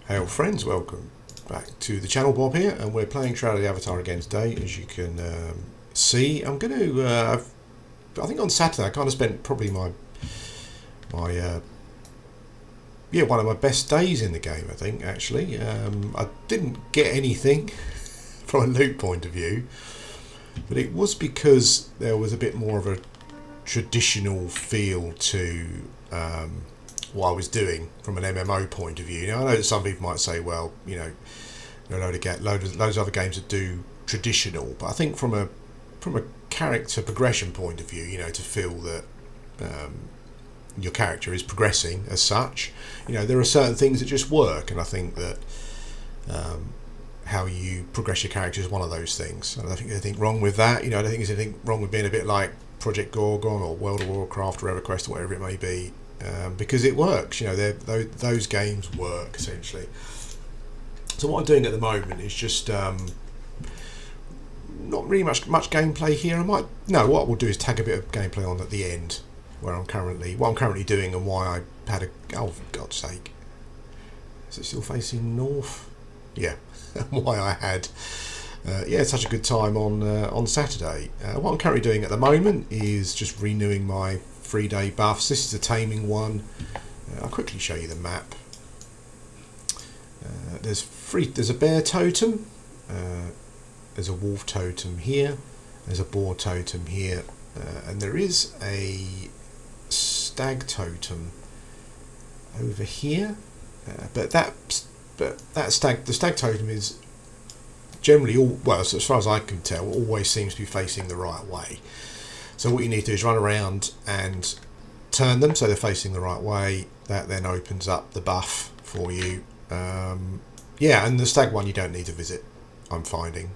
Hey old friends, welcome back to the channel. Bob here, and we're playing Shroud of the Avatar again today. As you can see, I'm going to, I think on Saturday I kind of spent probably my one of my best days in the game, I think, actually. I didn't get anything from a loot point of view, but it was because there was a bit more of a traditional feel to what I was doing from an MMO point of view. Now, I know that some people might say, well, you know, there are loads of other games that do traditional, but I think from a character progression point of view, you know, to feel that your character is progressing as such, you know, there are certain things that just work, and I think that how you progress your character is one of those things. I don't think there's anything wrong with that. You know, I don't think there's anything wrong with being a bit like Project Gorgon or World of Warcraft or EverQuest or whatever it may be. Because it works, you know, those games work essentially. So what I'm doing at the moment is just not really much gameplay here. What we'll do is tag a bit of gameplay on at the end, what I'm currently doing and why I had for God's sake, is it still facing north? Yeah, why I had such a good time on Saturday. What I'm currently doing at the moment is just renewing my 3-day buffs. This is a taming one. I'll quickly show you the map. There's a bear totem, there's a wolf totem here, there's a boar totem here, and there is a stag totem over here. But the stag totem is generally as far as I can tell, always seems to be facing the right way. So what you need to do is run around and turn them so they're facing the right way. That then opens up the buff for you. And the stag one you don't need to visit, I'm finding.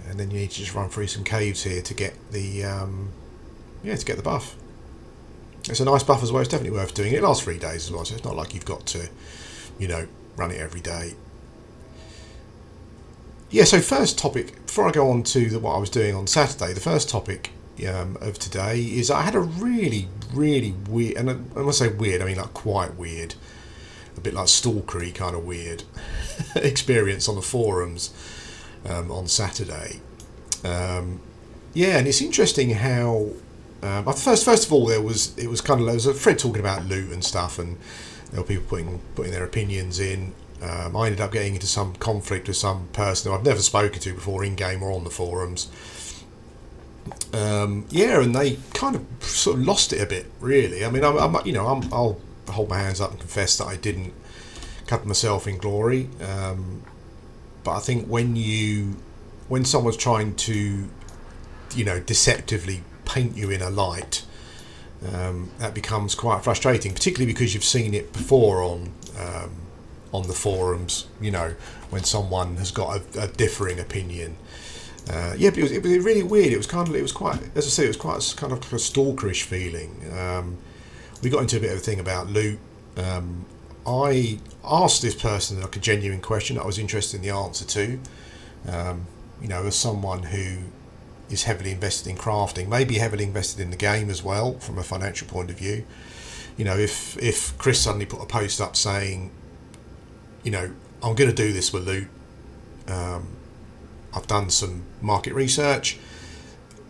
And then you need to just run through some caves here to get the the buff. It's a nice buff as well. It's definitely worth doing. It lasts 3 days as well, so it's not like you've got to, you know, run it every day. Yeah, so first topic, before I go on to what I was doing on Saturday, the first topic of today is I had a really, really weird, and when I say weird, I mean like quite weird, a bit like stalkery kind of weird experience on the forums on Saturday. And it's interesting how, first of all, there was a thread talking about loot and stuff, and there were people putting their opinions in. I ended up getting into some conflict with some person who I've never spoken to before in game or on the forums. And they kind of sort of lost it a bit, really. I mean, I'll hold my hands up and confess that I didn't cover myself in glory. But I think when someone's trying to, you know, deceptively paint you in a light, that becomes quite frustrating, particularly because you've seen it before on the forums, you know, when someone has got a differing opinion. But it was really weird. It was quite, as I say, it was quite kind of like a stalkerish feeling. We got into a bit of a thing about loot. I asked this person like a genuine question that I was interested in the answer to. You know, as someone who is heavily invested in crafting, maybe heavily invested in the game as well from a financial point of view. You know, if Chris suddenly put a post up saying, you know, I'm going to do this with loot. I've done some market research.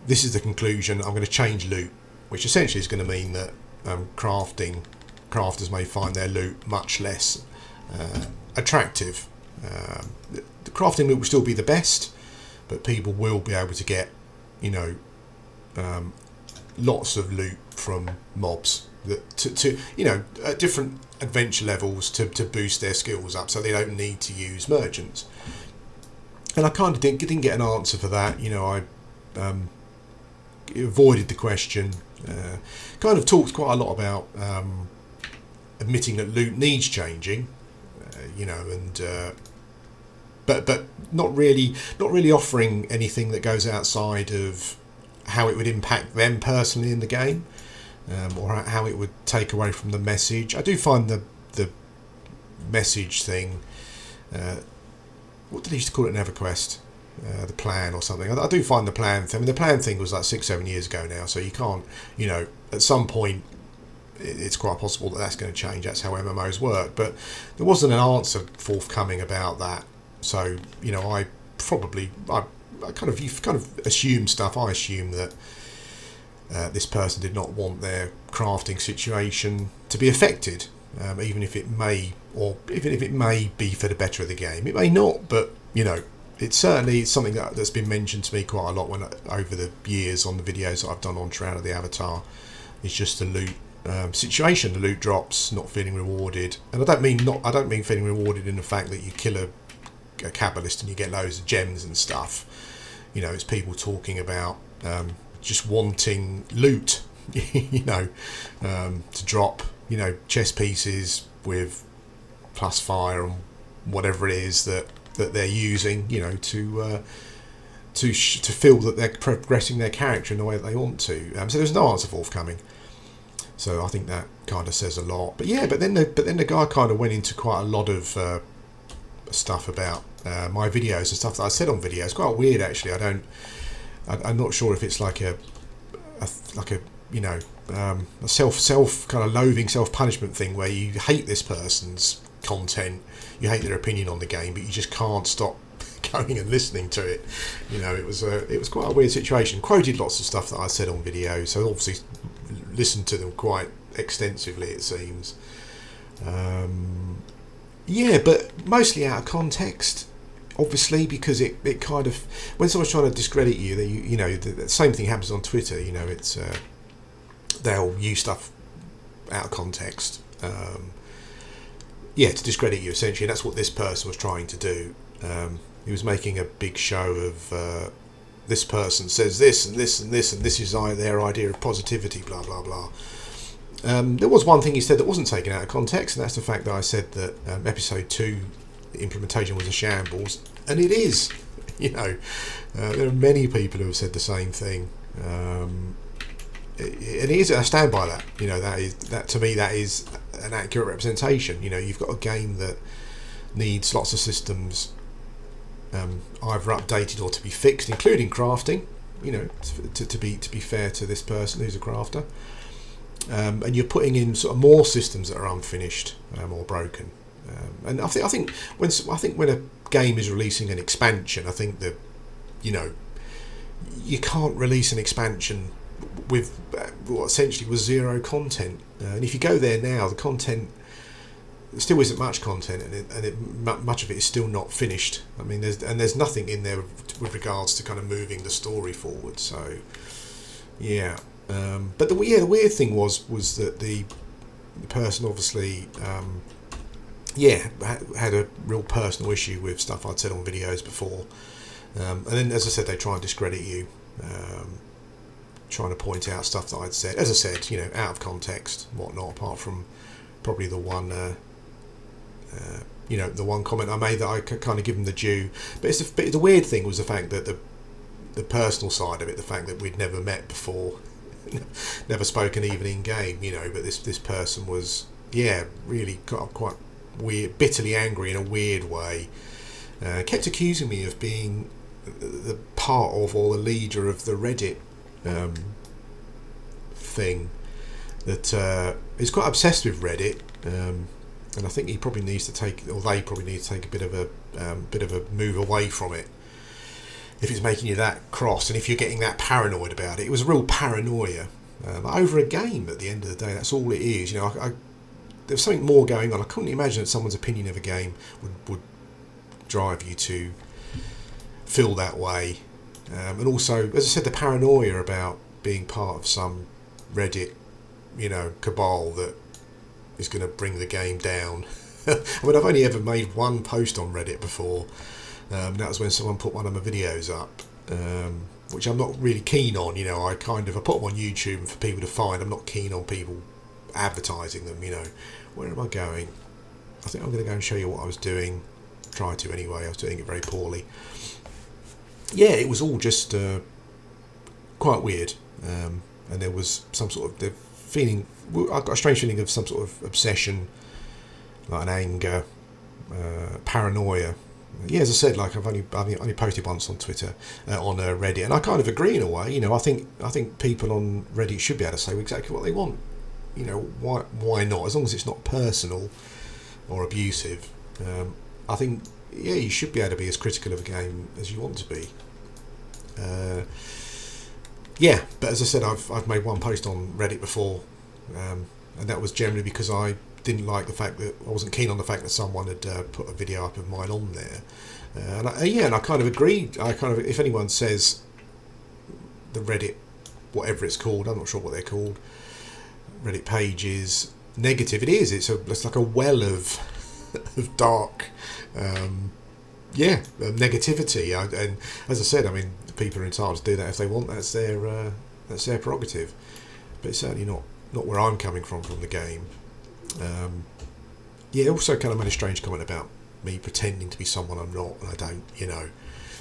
This is the conclusion. I'm going to change loot, which essentially is going to mean that crafters may find their loot much less attractive. The crafting loot will still be the best, but people will be able to get, you know, lots of loot from mobs that to you know, at different adventure levels to boost their skills up, so they don't need to use merchants. And I kind of didn't get an answer for that. You know, I avoided the question. Kind of talked quite a lot about admitting that loot needs changing. You know, and but not really offering anything that goes outside of how it would impact them personally in the game. Or how it would take away from the message. I do find the message thing, what did they used to call it in EverQuest? The plan or something. I do find the plan thing. I mean, the plan thing was like 6-7 years ago now, so you can't, you know, at some point it's quite possible that that's going to change. That's how MMOs work. But there wasn't an answer forthcoming about that. So, you know, I kind of assumed stuff. I assumed that this person did not want their crafting situation to be affected, even if it may be for the better of the game. It may not, but you know, it's certainly something that's been mentioned to me quite a lot over the years on the videos that I've done on Shroud of the Avatar. It's just the loot situation, the loot drops, not feeling rewarded, and I don't mean feeling rewarded in the fact that you kill a Kabbalist and you get loads of gems and stuff. You know, it's people talking about just wanting loot, you know, to drop, you know, chess pieces with plus fire and whatever it is that they're using, you know, to feel that they're progressing their character in the way that they want to. So there's no answer forthcoming. So I think that kind of says a lot. But yeah, but then the guy kind of went into quite a lot of stuff about my videos and stuff that I said on videos. Quite weird, actually. I'm not sure if it's like a you know, a self kind of loathing, self-punishment thing where you hate this person's content, you hate their opinion on the game, but you just can't stop going and listening to it. You know, it was quite a weird situation. Quoted lots of stuff that I said on video, so obviously listened to them quite extensively, it seems. Yeah, but mostly out of context, obviously, because it kind of, when someone's trying to discredit you, you know, the same thing happens on Twitter. You know, it's they'll use stuff out of context, to discredit you, essentially. And that's what this person was trying to do. He was making a big show of this person says this and this and this, and this is their idea of positivity, blah blah blah. There was one thing he said that wasn't taken out of context, and that's the fact that I said that episode 2, the implementation was a shambles, and it is. You know, there are many people who have said the same thing. It is. I stand by that. You know, that to me, that is an accurate representation. You know, you've got a game that needs lots of systems either updated or to be fixed, including crafting. You know, to be fair to this person who's a crafter. And you're putting in sort of more systems that are unfinished or broken. And I think when a game is releasing an expansion, I think that, you know, you can't release an expansion with what essentially was zero content. And if you go there now, the content still isn't much content, and much of it is still not finished. I mean, there's nothing in there with regards to kind of moving the story forward. So yeah. But the weird thing was that the person obviously had a real personal issue with stuff I'd said on videos before, and then, as I said, they try and discredit you, trying to point out stuff that I'd said, as I said, you know, out of context, whatnot. Apart from probably the one the one comment I made that I could kind of give them the due. But the weird thing was the fact that the personal side of it, the fact that we'd never met before, never spoken even in game, you know, but this person was really got quite weird, bitterly angry in a weird way, kept accusing me of being the part of or the leader of the Reddit thing that is quite obsessed with Reddit, and I think they probably need to take a bit of a move away from it if it's making you that cross, and if you're getting that paranoid about it. It was a real paranoia over a game. At the end of the day, that's all it is. You know, there's something more going on. I couldn't imagine that someone's opinion of a game would drive you to feel that way. And also, as I said, the paranoia about being part of some Reddit, you know, cabal that is going to bring the game down. I mean, I've only ever made one post on Reddit before. That was when someone put one of my videos up, which I'm not really keen on. You know, I put them on YouTube for people to find. I'm not keen on people advertising them. You know, where am I going? I think I'm going to go and show you what I was doing. Try to anyway. I was doing it very poorly. Yeah, it was all just quite weird, and there was some sort of feeling. I got a strange feeling of some sort of obsession, like an anger, paranoia. Yeah, as I said, like I've only posted once on Twitter, on Reddit, and I kind of agree in a way. You know, I think people on Reddit should be able to say exactly what they want. why not? As long as it's not personal or abusive, I think you should be able to be as critical of a game as you want to be. But as I said, I've made one post on Reddit before, and that was generally because I didn't like the fact that I wasn't keen on the fact that someone had put a video up of mine on there, and I kind of agreed. If anyone says the Reddit, whatever it's called, I'm not sure what they're called, Reddit page is negative, it is. It's like a well of of dark negativity. And as I said, I mean, people are entitled to do that if they want. That's their prerogative. But it's certainly not where I'm coming from the game. Also kind of made a strange comment about me pretending to be someone I'm not, and I don't.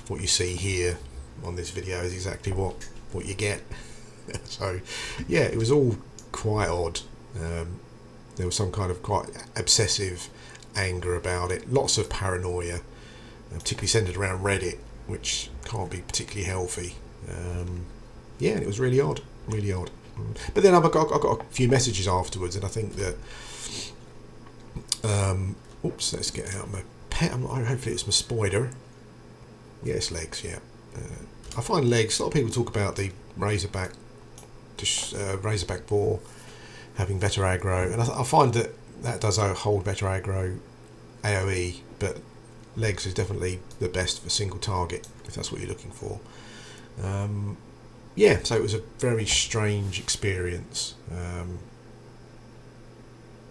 What you see here on this video is exactly what you get. So it was all quite odd. There was some kind of quite obsessive anger about it, lots of paranoia, particularly centered around Reddit, which can't be particularly healthy. And it was really odd. But then I got a few messages afterwards, and I think that let's get out my pet. Hopefully it's my spider. It's legs. I find legs, a lot of people talk about the razorback boar having better aggro, and I find that does hold better aggro AoE, but legs is definitely the best for single target if that's what you're looking for. So it was a very strange experience.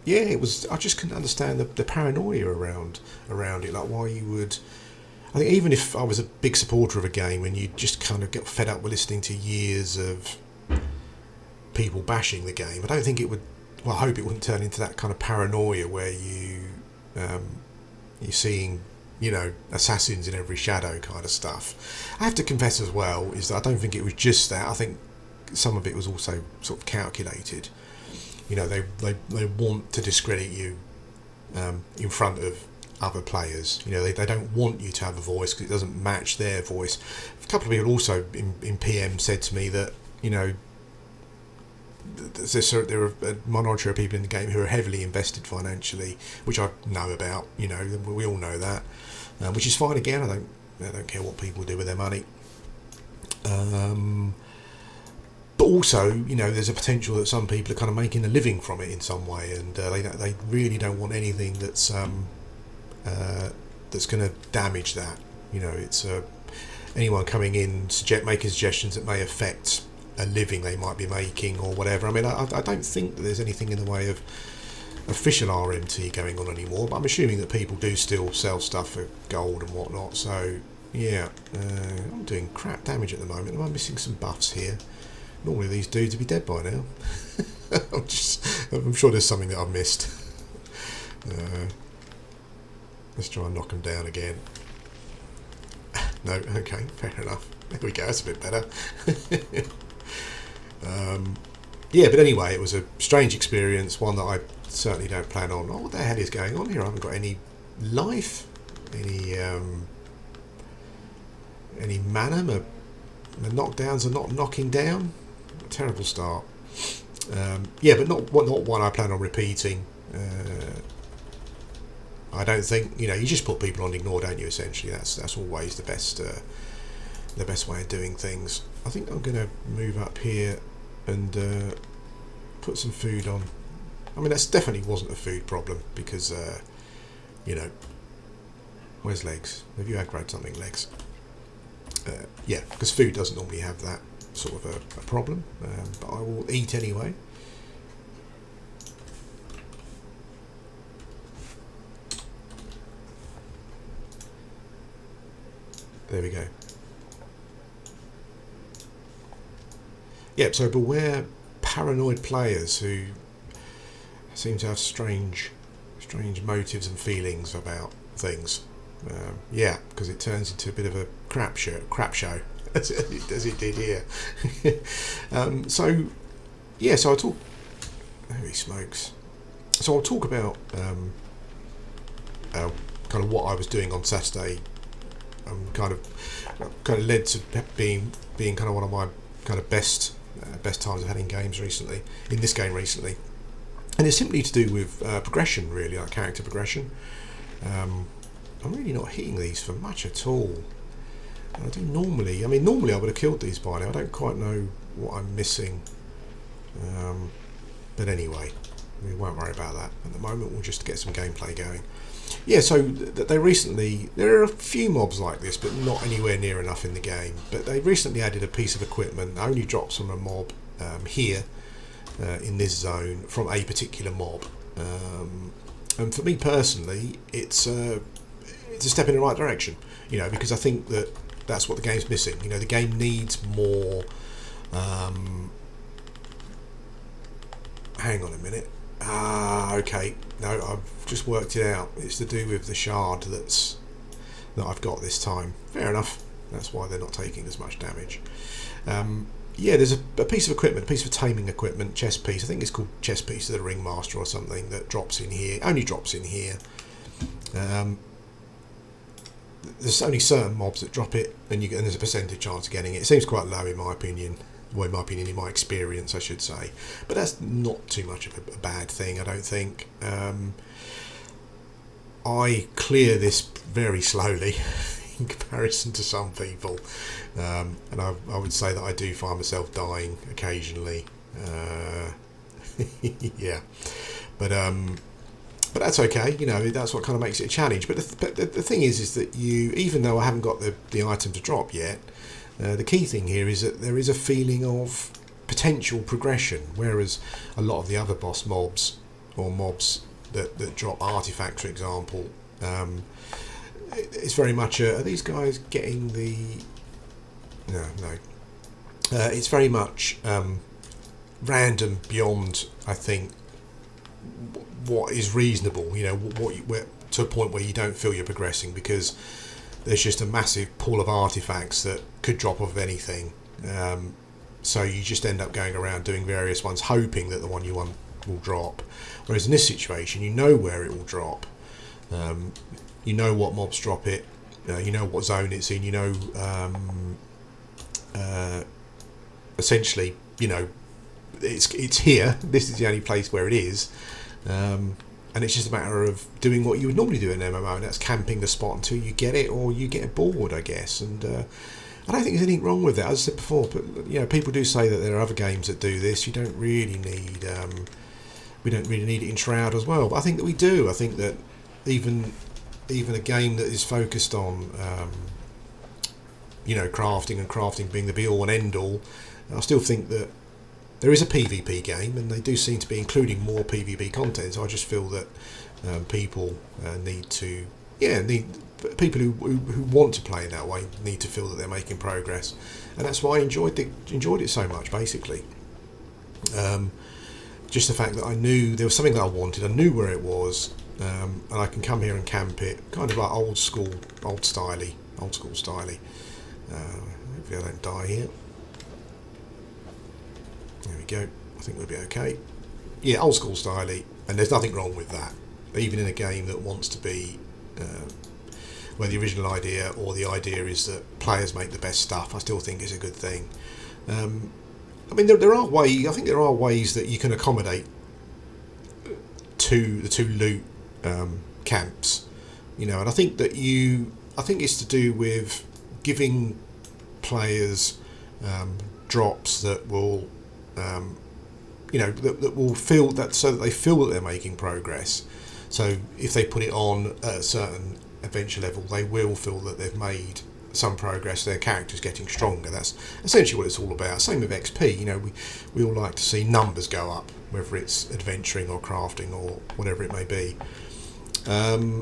It was. I just couldn't understand the paranoia around it. Like why you would. I think even if I was a big supporter of a game and you just kind of get fed up with listening to years of people bashing the game, I don't think it would. Well, I hope it wouldn't turn into that kind of paranoia where you're seeing, assassins in every shadow kind of stuff. I have to confess as well is that I don't think it was just that. I think some of it was also sort of calculated. They want to discredit you in front of other players. They don't want you to have a voice because it doesn't match their voice. A couple of people also in PM said to me that there are a minority of people in the game who are heavily invested financially, which I know about. We all know that, which is fine. Again, I don't care what people do with their money. But also, there's a potential that some people are kind of making a living from it in some way, and they really don't want anything that's going to damage that. It's anyone coming in making suggestions that may affect a living they might be making or whatever. I mean, I don't think that there's anything in the way of official RMT going on anymore, but I'm assuming that people do still sell stuff for gold and whatnot. So I'm doing crap damage at the moment. Am I missing some buffs here? Normally these dudes would be dead by now. I'm sure there's something that I've missed. Let's try and knock them down again. No, okay, fair enough. There we go, that's a bit better. But anyway, it was a strange experience, one that I certainly don't plan on. What the hell is going on here? I haven't got any life, any mana. My knockdowns are not knocking down. A terrible start. But not one I plan on repeating. I don't think you just put people on ignore, don't you? Essentially, that's always the best way of doing things. I think I'm going to move up here and put some food on. I mean, that definitely wasn't a food problem because where's legs? Have you aggroed something, legs? Because food doesn't normally have that sort of a problem, but I will eat anyway. There we go. So beware paranoid players who seem to have strange motives and feelings about things. Because it turns into a bit of a crap show, as it did here. So I'll talk. Holy smokes! So I'll talk about kind of what I was doing on Saturday. Kind of led to being kind of one of my kind of best times I've had in this game recently. and it's simply to do with progression, really, like character progression. I'm really not hitting these for much at all. I do normally. I mean, normally I would have killed these by now. I don't quite know what I'm missing. But anyway, we won't worry about that at the moment. We'll just get some gameplay going. Yeah, so they recently, there are a few mobs like this, but not anywhere near enough in the game. But they recently added a piece of equipment that only drops from a mob here in this zone from a particular mob. And for me personally, it's a step in the right direction. You know, because I think that's what the game's missing. You know, the game needs more. Hang on a minute. Okay. No, I've just worked it out. It's to do with the shard that I've got this time. Fair enough. That's why they're not taking as much damage. Yeah, there's a piece of equipment, a piece of taming equipment, chest piece. I think it's called chest piece of the ringmaster or something that drops in here. Only drops in here. There's only certain mobs that drop it, and there's a percentage chance of getting it. It seems quite low in my opinion. Well, in my experience, I should say. But that's not too much of a bad thing, I don't think. I clear this very slowly in comparison to some people. And I would say that I do find myself dying occasionally. Yeah. But that's okay, you know, that's what kind of makes it a challenge. But the thing is that even though I haven't got the item to drop yet, the key thing here is that there is a feeling of potential progression, whereas a lot of the other boss mobs, or mobs that drop artifacts, for example, it's very much are these guys getting the... No. It's very much random beyond, I think, what is reasonable, you know, to a point where you don't feel you're progressing, because there's just a massive pool of artifacts that could drop off anything. So you just end up going around doing various ones, hoping that the one you want will drop. Whereas in this situation, you know where it will drop. You know what mobs drop it. You know what zone it's in. You know, essentially, you know, it's here. This is the only place where it is. And it's just a matter of doing what you would normally do in an MMO, and that's camping the spot until you get it, or you get bored, I guess. And I don't think there's anything wrong with that, as I said before. But you know, people do say that there are other games that do this. You don't really need, we don't really need it in Shroud as well. But I think that we do. I think that even a game that is focused on, you know, crafting being the be all and end all, I still think that there is a PvP game, and they do seem to be including more PvP content. So I just feel that people people who want to play in that way need to feel that they're making progress, and that's why I enjoyed it so much. Basically, just the fact that I knew there was something that I wanted, I knew where it was, and I can come here and camp it, kind of like old school styly. Hopefully I don't die here. There we go. I think we'll be okay. Yeah, old school styly, and there's nothing wrong with that. Even in a game that wants to be, where the original idea or the idea is that players make the best stuff, I still think it's a good thing. I mean, there are ways. I think there are ways that you can accommodate the two loot camps. You know, and I think it's to do with giving players drops that will. You know, that will feel that, so that they feel that they're making progress. So if they put it on at a certain adventure level, they will feel that they've made some progress. Their character's getting stronger. That's essentially what it's all about. Same with XP. You know, we all like to see numbers go up, whether it's adventuring or crafting or whatever it may be. But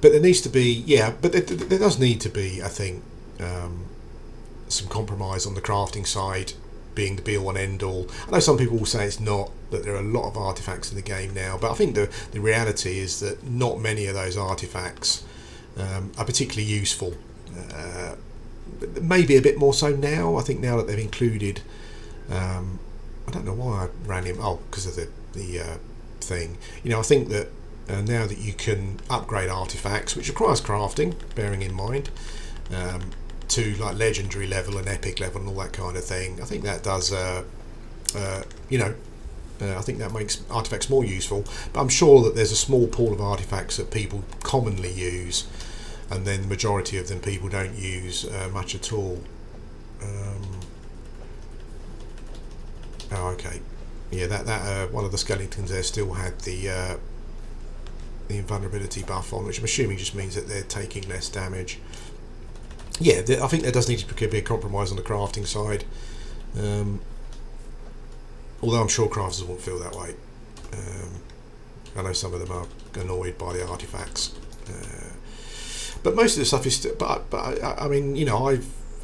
there needs to be, but there does need to be, I think, some compromise on the crafting side, being the be all and end all. I know some people will say it's not, that there are a lot of artifacts in the game now, but I think the reality is that not many of those artifacts are particularly useful. Maybe a bit more so now. I think now that they've included, I don't know why I ran him. Oh, because of the thing. You know, I think that now that you can upgrade artifacts, which requires crafting, bearing in mind, to like legendary level and epic level and all that kind of thing. I think that does, you know, I think that makes artifacts more useful, but I'm sure that there's a small pool of artifacts that people commonly use, and then the majority of them people don't use much at all. Oh, okay. Yeah, that one of the skeletons there still had the invulnerability buff on, which I'm assuming just means that they're taking less damage. Yeah, I think there does need to be a compromise on the crafting side. Although I'm sure crafters won't feel that way. I know some of them are annoyed by the artifacts, but most of the stuff is still. But I mean, you know,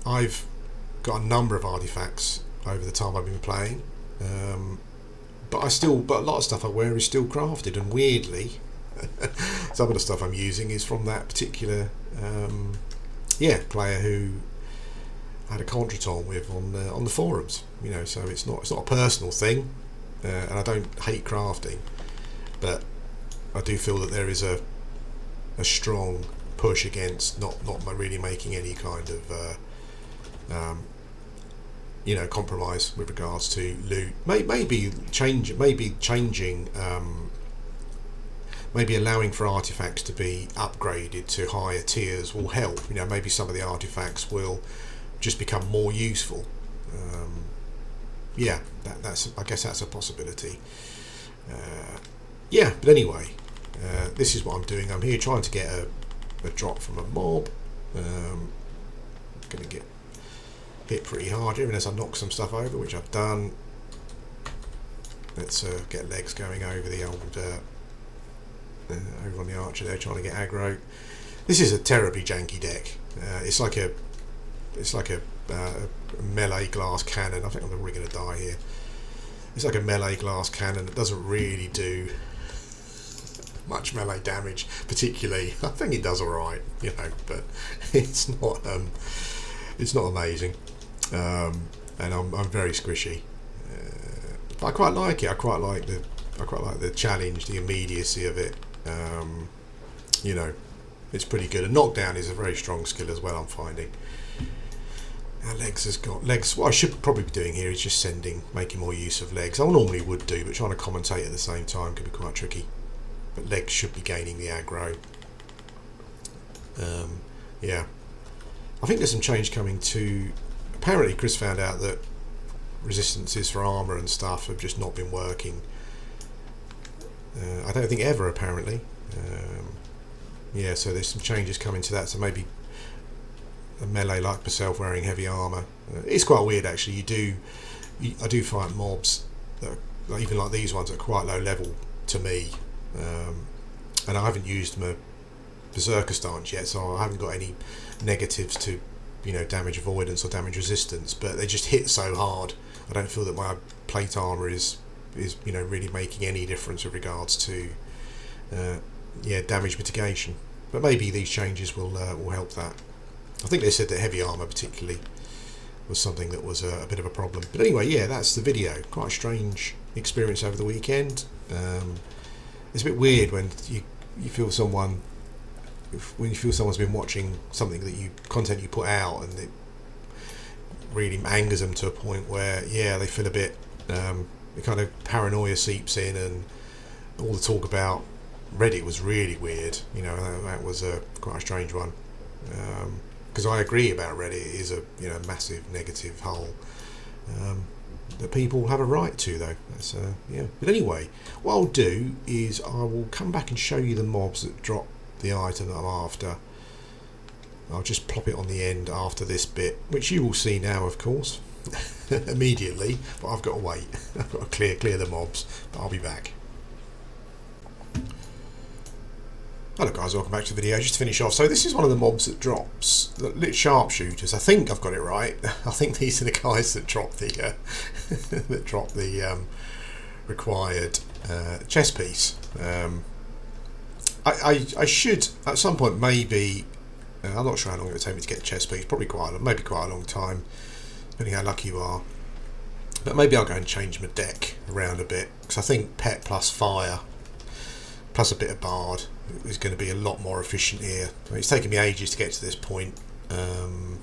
I've got a number of artifacts over the time I've been playing, but a lot of stuff I wear is still crafted, and weirdly, some of the stuff I'm using is from that particular player who I had a contretemps with on the forums, you know. So it's not a personal thing, and I don't hate crafting, but I do feel that there is a strong push against not really making any kind of compromise with regards to loot. Maybe changing. Maybe allowing for artifacts to be upgraded to higher tiers will help. You know, maybe some of the artifacts will just become more useful. I guess that's a possibility. But anyway, this is what I'm doing. I'm here trying to get a drop from a mob. Going to get hit pretty hard here unless I knock some stuff over, which I've done. Let's get legs going over the old over on the archer there, trying to get aggro. This is a terribly janky deck. It's like a melee glass cannon. I think I'm really going to die here. It's like a melee glass cannon that doesn't really do much melee damage, particularly. I think it does alright, you know, but it's not amazing. And I'm very squishy. But I quite like it. I quite like the challenge, the immediacy of it. You know, it's pretty good. And knockdown is a very strong skill as well, I'm finding. Our legs has got legs. What I should probably be doing here is just making more use of legs. I normally would do, but trying to commentate at the same time can be quite tricky. But legs should be gaining the aggro. I think there's some change coming to. Apparently, Chris found out that resistances for armor and stuff have just not been working. I don't think ever, apparently. So there's some changes coming to that. So maybe a melee like myself wearing heavy armor. It's quite weird, actually. I do find mobs that are, even like these ones, at quite low level to me. And I haven't used my berserker stance yet, so I haven't got any negatives to, you know, damage avoidance or damage resistance. But they just hit so hard. I don't feel that my plate armor is you know, really making any difference with regards to damage mitigation. But maybe these changes will help that. I think they said that heavy armor particularly was something that was a bit of a problem. But anyway, yeah, that's the video. Quite a strange experience over the weekend. It's a bit weird when you feel someone's been watching something content you put out, and it really angers them to a point where they feel a bit the kind of paranoia seeps in, and all the talk about Reddit was really weird. You know, that was quite a strange one. Because I agree about Reddit. It is a massive negative hole that people have a right to, though. That's But anyway, what I'll do is I will come back and show you the mobs that drop the item that I'm after. I'll just plop it on the end after this bit, which you will see now, of course, immediately. But I've got to wait. I've got to clear the mobs. But I'll be back. Hello guys, welcome back to the video. Just to finish off, so this is one of the mobs that drops the lit sharpshooters. I think I've got it right. I think these are the guys that drop the required chess piece. I should at some point, maybe. I'm not sure how long it would take me to get a chess piece. Probably quite a long time, depending how lucky you are. But maybe I'll go and change my deck around a bit, because I think pet plus fire plus a bit of bard is going to be a lot more efficient here. I mean, it's taken me ages to get to this point. And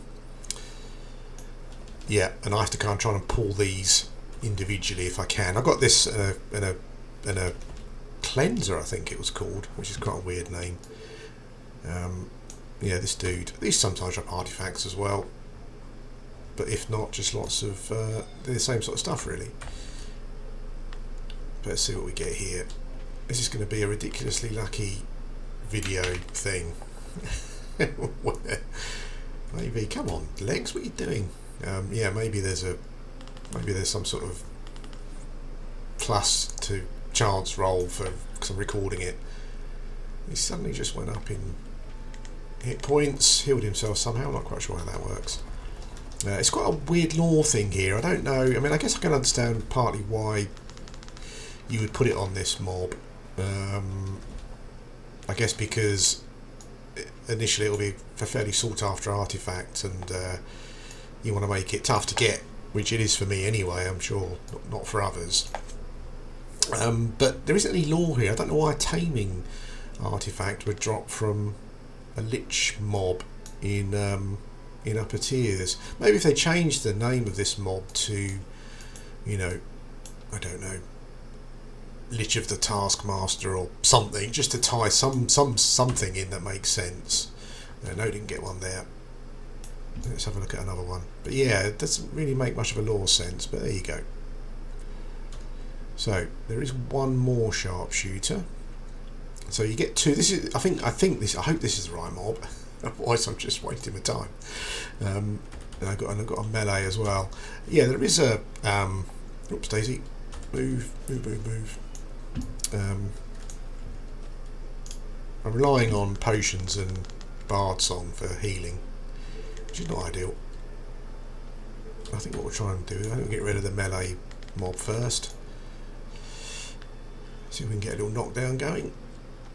I have to kind of try and pull these, individually if I can. I got this in a cleanser, I think it was called, which is quite a weird name. Yeah, this dude. These sometimes drop artifacts as well, but if not, just lots of the same sort of stuff really. But let's see what we get here. This is going to be a ridiculously lucky video thing. Maybe, come on, Legs, what are you doing? Yeah, maybe there's some sort of plus to chance roll for because I'm recording it. He suddenly just went up in hit points, healed himself somehow. I'm not quite sure how that works. It's quite a weird lore thing here. I don't know. I mean, I guess I can understand partly why you would put it on this mob. I guess because initially it'll be a fairly sought after artifact, and you want to make it tough to get, which it is for me anyway, I'm sure, not for others. But there isn't any lore here. I don't know why a taming artifact would drop from a lich mob in upper tiers. Maybe if they changed the name of this mob to, you know, I don't know, Lich of the Taskmaster or something, just to tie something in that makes sense. No, didn't get one there. Let's have a look at another one. But yeah, it doesn't really make much of a lore sense, but there you go. So there is one more sharpshooter. So you get two. This is, I hope this is the right mob. Otherwise, I'm just wasting my time. And I've got a melee as well. Yeah, there is a. Oops, Daisy, move. I'm relying on potions and bard song for healing, which is not ideal. I think what we're trying to do is get rid of the melee mob first. See if we can get a little knockdown going.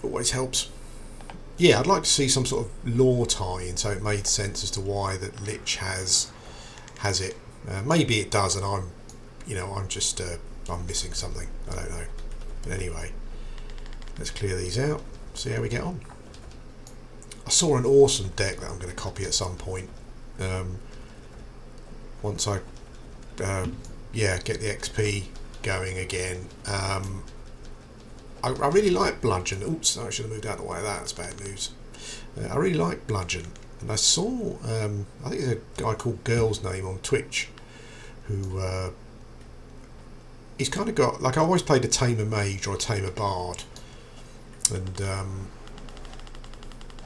Always helps. Yeah, I'd like to see some sort of lore tie-in so it made sense as to why that Lich has it. Maybe it does, and I'm just I'm missing something. I don't know. But anyway, let's clear these out. See how we get on. I saw an awesome deck that I'm going to copy at some point. Once I get the XP going again. I really like Bludgeon. Oops, I should have moved out of the way of that. That's bad news. I really like Bludgeon, and I saw I think there's a guy called Girl's Name on Twitch who he's kind of got, like, I always played a Tamer Mage or a Tamer Bard, and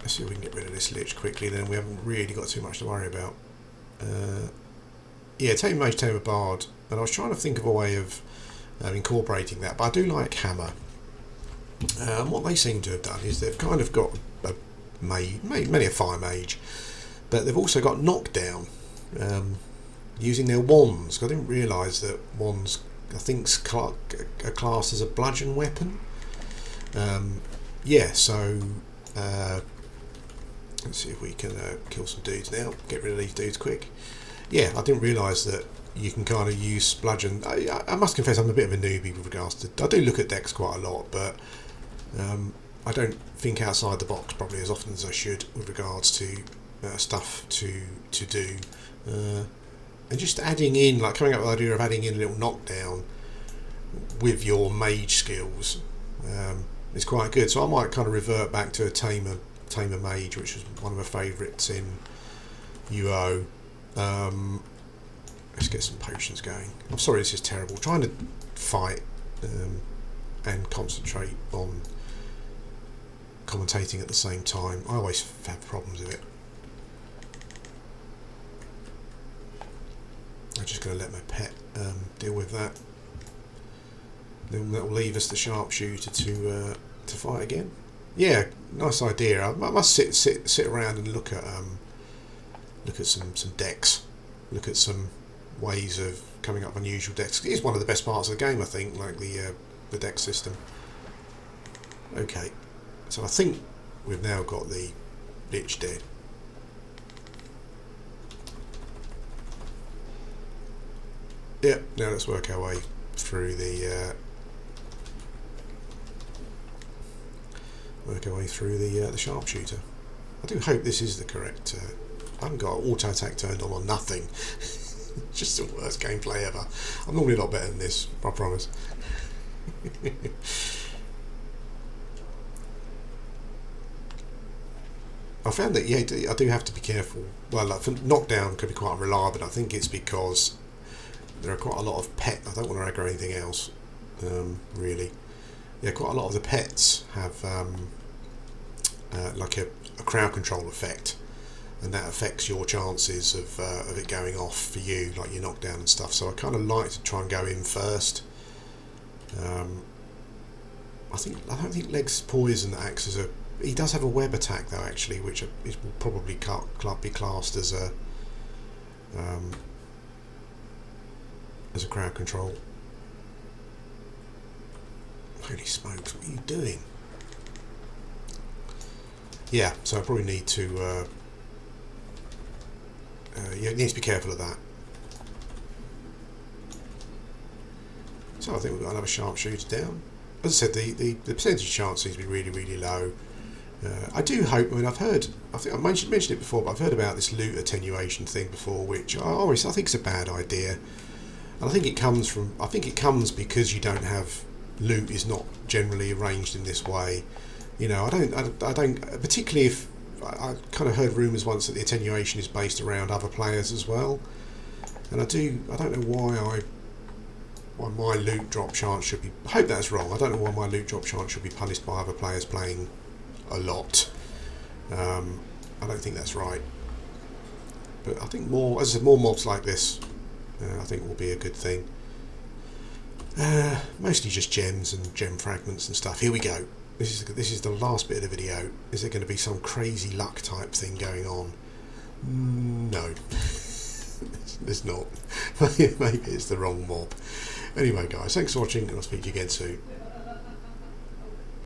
let's see if we can get rid of this Lich quickly, then we haven't really got too much to worry about. Yeah, Tamer Mage, Tamer Bard, and I was trying to think of a way of incorporating that, but I do like Hammer. What they seem to have done is they've kind of got a many a Fire Mage, but they've also got Knockdown using their wands. I didn't realise that wands, I think, a class as a bludgeon weapon. Yeah, so let's see if we can kill some dudes now. Get rid of these dudes quick. Yeah, I didn't realise that you can kind of use bludgeon. I must confess I'm a bit of a newbie with regards to. I do look at decks quite a lot, but I don't think outside the box probably as often as I should with regards to stuff to do. And just adding in, like coming up with the idea of adding in a little knockdown with your mage skills is quite good. So I might kind of revert back to a Tamer Mage, which was one of my favourites in UO. Let's get some potions going. I'm sorry, this is terrible. Trying to fight and concentrate on commentating at the same time. I always have problems with it. I'm just going to let my pet deal with that. Then that will leave us the sharpshooter to fight again. Yeah, nice idea. I must sit around and look at some decks. Look at some ways of coming up with unusual decks. It is one of the best parts of the game, I think, like the deck system. Okay, so I think we've now got the Lich dead. Yep, now let's work our way through the sharpshooter. I do hope this is the correct. I haven't got auto attack turned on or nothing. Just the worst gameplay ever. I'm normally a lot better than this, I promise. I found that, yeah, I do have to be careful. Well, like, for knockdown can be quite unreliable. I think it's because there are quite a lot of I don't want to aggro anything else, really. Yeah, quite a lot of the pets have like a crowd control effect, and that affects your chances of it going off for you, like your knockdown and stuff. So I kind of like to try and go in first. I don't think Leg's poison acts as a. He does have a web attack though, actually, which will probably be classed as a crowd control. Holy smokes! What are you doing? Yeah, so I probably need to. You need to be careful of that. So I think we've got another sharpshooter down. As I said, the percentage chance seems to be really, really low. I do hope. I mean, I think I mentioned it before, but I've heard about this loot attenuation thing before, which I think is a bad idea. And I think it comes because you don't have loot is not generally arranged in this way. You know, I don't particularly if I kind of heard rumours once that the attenuation is based around other players as well, and I don't know why my loot drop chance should be. I hope that's wrong. I don't know why my loot drop chance should be punished by other players playing a lot. I don't think that's right. But I think more mobs like this, I think will be a good thing. Mostly just gems and gem fragments and stuff. Here we go. This is the last bit of the video. Is there going to be some crazy luck type thing going on? No. There's not. Maybe it's the wrong mob. Anyway guys, thanks for watching and I'll speak to you again soon.